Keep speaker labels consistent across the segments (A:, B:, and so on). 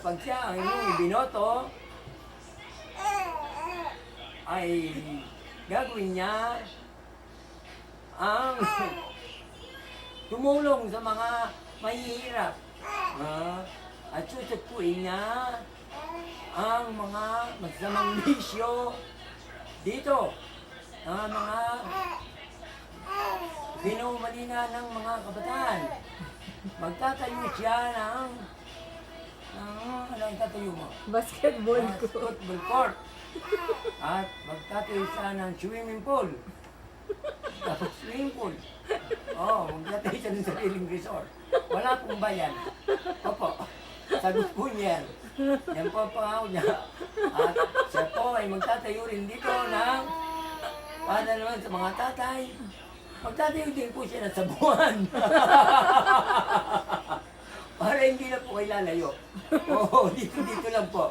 A: pag siya ang inyong ibinoto, ay gagawin niya ang tumulong sa mga mahihirap. At susukuin niya ang mga masamang bisyo dito. Ang mga pinumalina ng mga kabataan. Magtatayo siya ng ano ang tatayo mo?
B: Basketball ko.
A: Basketball court. At magtatayo siya ng swimming pool. Tapos swimming pool. Magtatayo siya ng sariling resort. Wala pong bayan. Opo, sagot po niya. Yan po ang pangako niya. At siya po ay magtatayo rin dito ng para naman sa mga tatay. Magtatayo din po siya ng sabuan. Para hindi na po kayo lalayo. Dito lang po.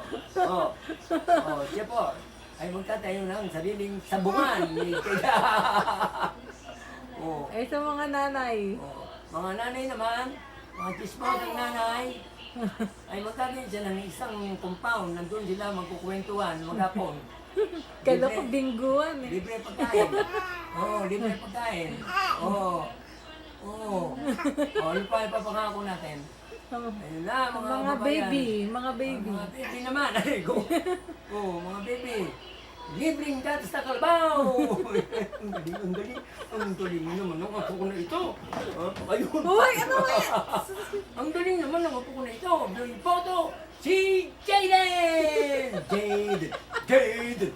A: Siya po ay magtatayo ng sariling sabungan. Kaya,
B: Sa mga nanay.
A: mga nanay naman, mga chismosang nanay, ay magtatayo siya ng isang compound. Nandun sila magkukwentuhan, maghapon.
B: Kala ko bingguan eh.
A: Libre pagkain. Libre pagkain. Ano pa ipapangako natin? Ayun na, mga
B: Mga
A: babayan.
B: baby, mga baby.
A: Mga baby naman. Mga baby. Libreng gatas na kalabaw. Ang galing naman ng apo ko na ito. Ayun.
B: Uy, ano yan?
A: Ang galing naman ng apo ko na ito. Yung photo, si Jaden! Jaden!